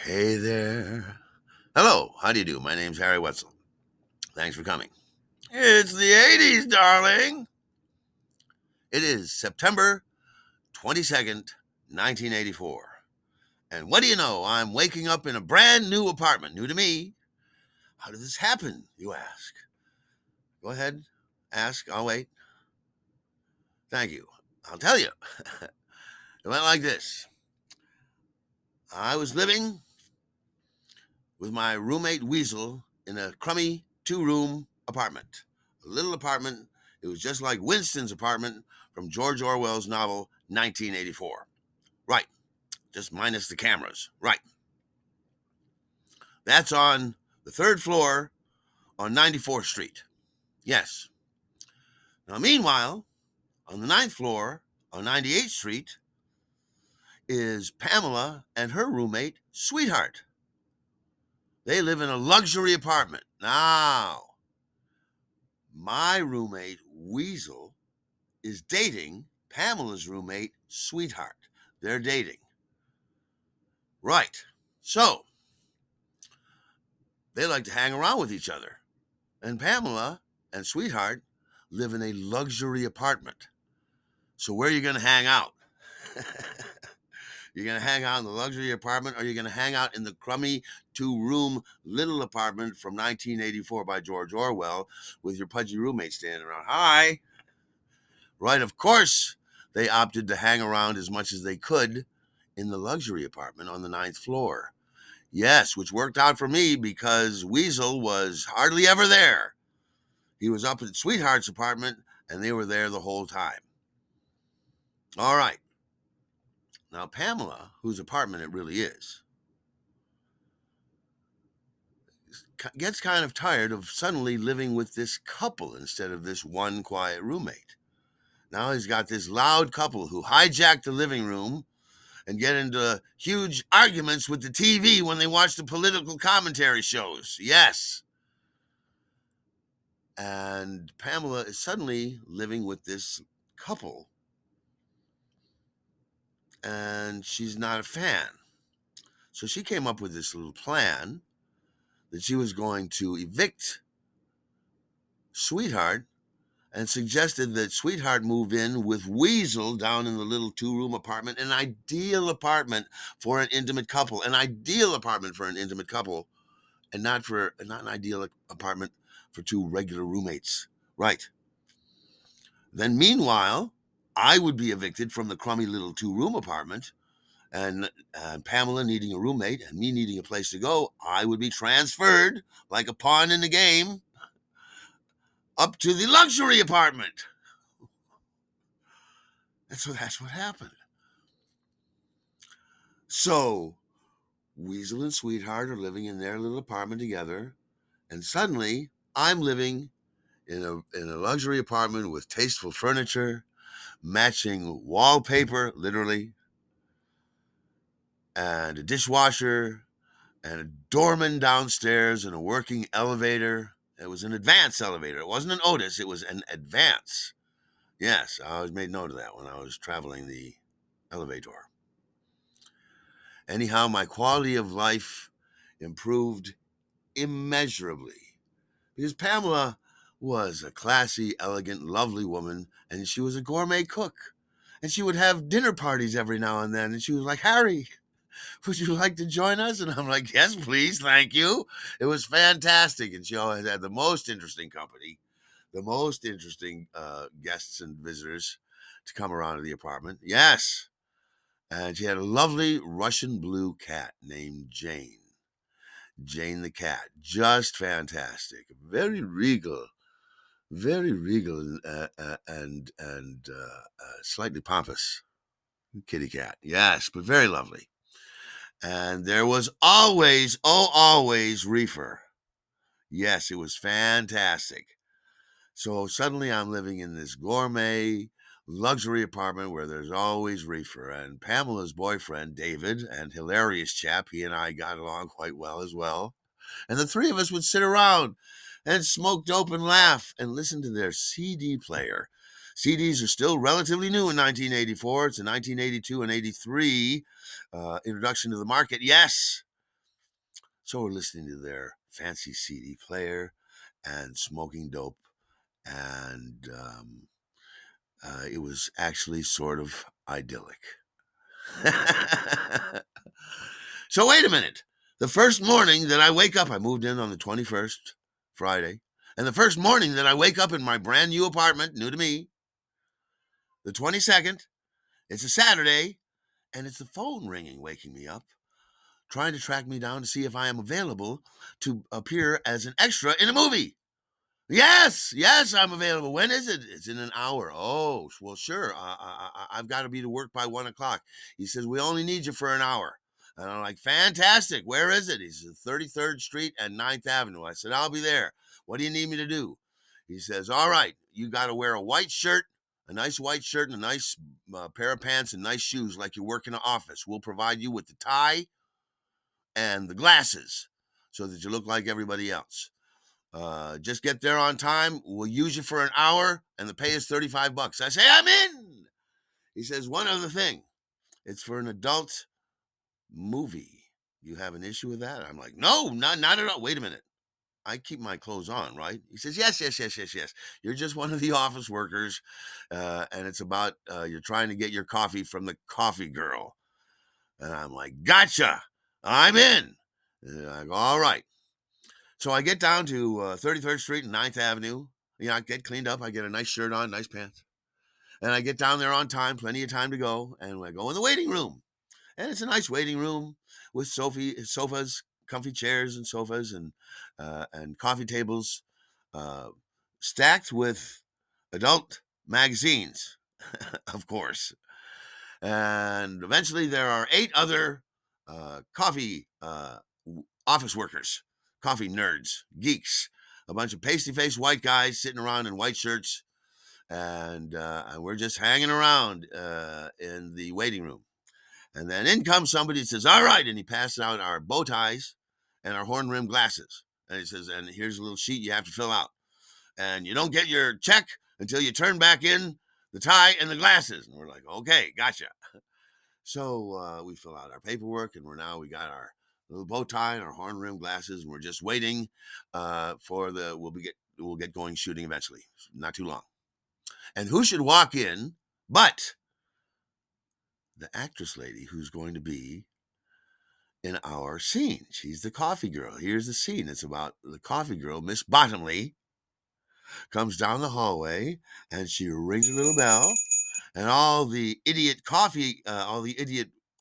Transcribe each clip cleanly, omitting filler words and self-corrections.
Hey there. Hello, how do you do? My name's Harry Wetzel. Thanks for coming. It's the 80s, darling. It is September 22nd, 1984. And what do you know? I'm waking up in a brand new apartment, new to me. How did this happen, you ask? Go ahead, ask. I'll wait. Thank you. I'll tell you. It went like this. I was living with my roommate Weasel in a crummy two-room apartment. A little apartment. It was just like Winston's apartment from George Orwell's novel 1984. Right. Just minus the cameras. Right. That's on the third floor on 94th Street. Yes. Now, meanwhile, on the ninth floor on 98th Street is Pamela and her roommate, Sweetheart. They live in a luxury apartment. Now, my roommate, Weasel, is dating Pamela's roommate, Sweetheart. They're dating. Right. So, they like to hang around with each other. And Pamela and Sweetheart live in a luxury apartment. So, where are you going to hang out? You're going to hang out in the luxury apartment, or you're going to hang out in the crummy two-room little apartment from 1984 by George Orwell with your pudgy roommate standing around. Hi. Right, of course, they opted to hang around as much as they could in the luxury apartment on the ninth floor. Yes, which worked out for me because Weasel was hardly ever there. He was up at Sweetheart's apartment, and they were there the whole time. All right. Now, Pamela, whose apartment it really is, gets kind of tired of suddenly living with this couple instead of this one quiet roommate. Now he's got this loud couple who hijack the living room and get into huge arguments with the TV when they watch the political commentary shows. Yes. And Pamela is suddenly living with this couple, and she's not a fan. So she came up with this little plan that she was going to evict Sweetheart and suggested that Sweetheart move in with Weasel down in the little two-room apartment, an ideal apartment for an intimate couple, and not an ideal apartment for two regular roommates. Right. Then meanwhile, I would be evicted from the crummy little two-room apartment, and Pamela needing a roommate and me needing a place to go, I would be transferred like a pawn in the game up to the luxury apartment. And so that's what happened. So Weasel and Sweetheart are living in their little apartment together, and suddenly I'm living in a luxury apartment with tasteful furniture, matching wallpaper, literally, and a dishwasher, and a doorman downstairs, and a working elevator. It was an advance elevator. It wasn't an Otis. It was an advance. Yes, I always made note of that when I was traveling the elevator. Anyhow, my quality of life improved immeasurably because Pamela was a classy, elegant, lovely woman, and she was a gourmet cook. And she would have dinner parties every now and then. And she was like, Harry, would you like to join us? And I'm like, yes, please, thank you. It was fantastic. And she always had the most interesting company, the most interesting guests and visitors to come around to the apartment. Yes. And she had a lovely Russian blue cat named Jane. Jane the cat. Just fantastic. Very regal and slightly pompous kitty cat. Yes, but very lovely. And there was always reefer. Yes, it was fantastic. So suddenly I'm living in this gourmet luxury apartment where there's always reefer. And Pamela's boyfriend, David, and hilarious chap, he and I got along quite well as well. And the three of us would sit around and smoke dope and laugh and listen to their CD player. CDs are still relatively new in 1984. It's a 1982 and 83 introduction to the market. Yes. So we're listening to their fancy CD player and smoking dope. And it was actually sort of idyllic. So wait a minute. The first morning that I wake up, I moved in on the 21st, Friday. And the first morning that I wake up in my brand new apartment, new to me, the 22nd, it's a Saturday, and it's the phone ringing, waking me up, trying to track me down to see if I am available to appear as an extra in a movie. Yes, I'm available. When is it? It's in an hour. Oh, well, sure. I've got to be to work by 1:00. He says, we only need you for an hour. And I'm like, fantastic. Where is it? He says, 33rd Street and 9th Avenue. I said, I'll be there. What do you need me to do? He says, all right, you got to wear a white shirt, a nice white shirt, and a nice pair of pants and nice shoes like you work in an office. We'll provide you with the tie and the glasses so that you look like everybody else. Just get there on time. We'll use you for an hour, and the pay is $35. I say, I'm in. He says, one other thing. It's for an adult movie. You have an issue with that? I'm like, no, not at all. Wait a minute. I keep my clothes on, right? He says, yes. You're just one of the office workers, and it's about you're trying to get your coffee from the coffee girl. And I'm like, gotcha. I'm in. And I go, all right. So I get down to 33rd Street and 9th Avenue. I get cleaned up. I get a nice shirt on, nice pants. And I get down there on time, plenty of time to go. And I go in the waiting room. And it's a nice waiting room with sofas, comfy chairs and sofas and coffee tables stacked with adult magazines, of course. And eventually there are 8 other coffee office workers, coffee nerds, geeks, a bunch of pasty-faced white guys sitting around in white shirts, and we're just hanging around in the waiting room. And then in comes somebody and says, all right, and he passes out our bow ties and our horn-rimmed glasses. And he says, and here's a little sheet you have to fill out. And you don't get your check until you turn back in the tie and the glasses. And we're like, okay, gotcha. So we fill out our paperwork, and we got our little bow tie and our horn-rimmed glasses, and we're just waiting we'll get going shooting eventually. Not too long. And who should walk in but the actress lady who's going to be in our scene. She's the coffee girl. Here's the scene. It's about the coffee girl, Miss Bottomley, comes down the hallway, and she rings a little bell, and all the idiot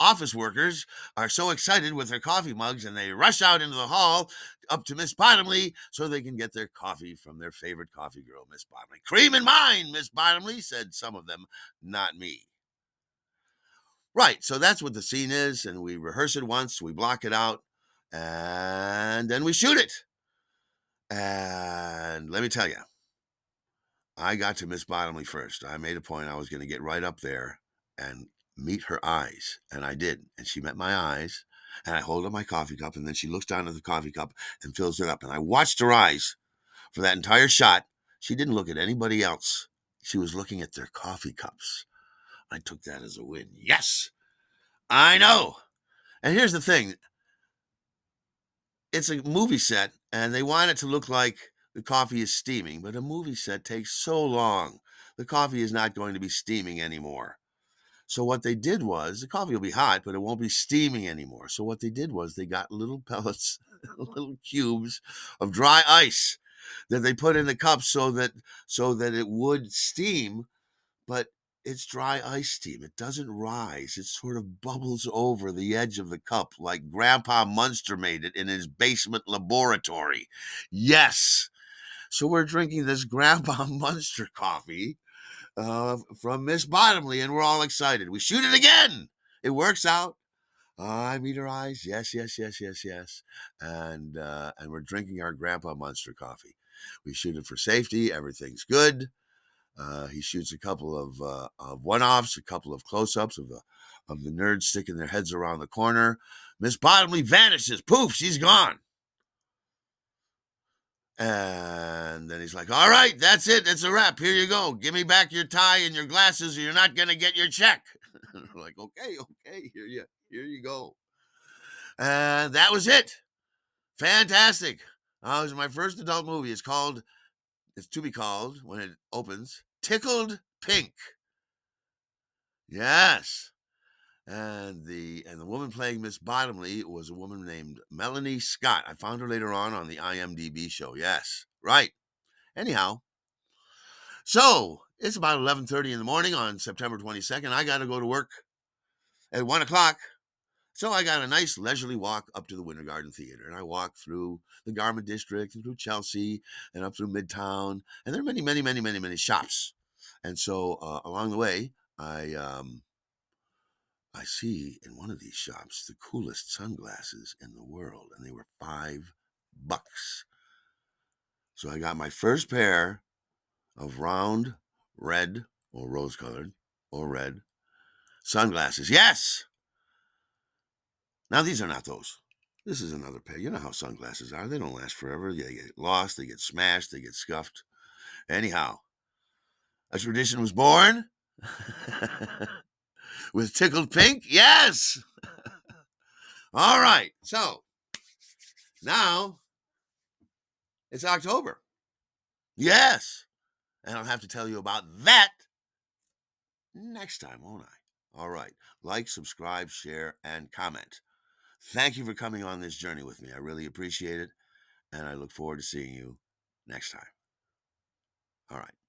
office workers are so excited with their coffee mugs, and they rush out into the hall up to Miss Bottomley so they can get their coffee from their favorite coffee girl, Miss Bottomley. Cream in mine, Miss Bottomley, said some of them, not me. Right, so that's what the scene is, and we rehearse it once, we block it out, and then we shoot it. And let me tell you, I got to Miss Bottomley first. I made a point I was going to get right up there and meet her eyes, and I did. And she met my eyes, and I hold up my coffee cup, and then she looks down at the coffee cup and fills it up. And I watched her eyes for that entire shot. She didn't look at anybody else. She was looking at their coffee cups. I took that as a win. Yes, I know. And here's the thing. It's a movie set, and they want it to look like the coffee is steaming, but a movie set takes so long. The coffee is not going to be steaming anymore. So what they did was, the coffee will be hot, but it won't be steaming anymore. So what they did was they got little pellets, little cubes of dry ice that they put in the cups so that it would steam, but it's dry ice steam. It doesn't rise. It sort of bubbles over the edge of the cup like Grandpa Munster made it in his basement laboratory. Yes. So we're drinking this Grandpa Munster coffee from Miss Bottomley, and we're all excited. We shoot it again. It works out. I meet her eyes. Yes. And we're drinking our Grandpa Munster coffee. We shoot it for safety. Everything's good. He shoots a couple of one-offs, a couple of close-ups of the nerds sticking their heads around the corner. Miss Bottomley vanishes. Poof, she's gone. And then he's like, all right, that's it. That's a wrap. Here you go. Give me back your tie and your glasses or you're not going to get your check. We're like, okay, here you go. And that was it. Fantastic. It was my first adult movie. It's to be called, when it opens, Tickled Pink. Yes. And the woman playing Miss Bottomley was a woman named Melanie Scott. I found her later on the IMDb show. Yes. Right. Anyhow, so it's about 11:30 in the morning on September 22nd. I got to go to work at 1 o'clock. So I got a nice leisurely walk up to the Winter Garden Theater, and I walked through the Garment District and through Chelsea and up through Midtown, and there are many, many, many, many, many shops. And so along the way, I see in one of these shops the coolest sunglasses in the world, and they were $5. So I got my first pair of round red or rose-colored or red sunglasses. Yes. Now, these are not those. This is another pair. You know how sunglasses are. They don't last forever. They get lost, they get smashed, they get scuffed. Anyhow, a tradition was born with Tickled Pink. Yes. All right. So now it's October. Yes. And I'll have to tell you about that next time, won't I? All right. Like, subscribe, share, and comment. Thank you for coming on this journey with me. I really appreciate it. And I look forward to seeing you next time. All right.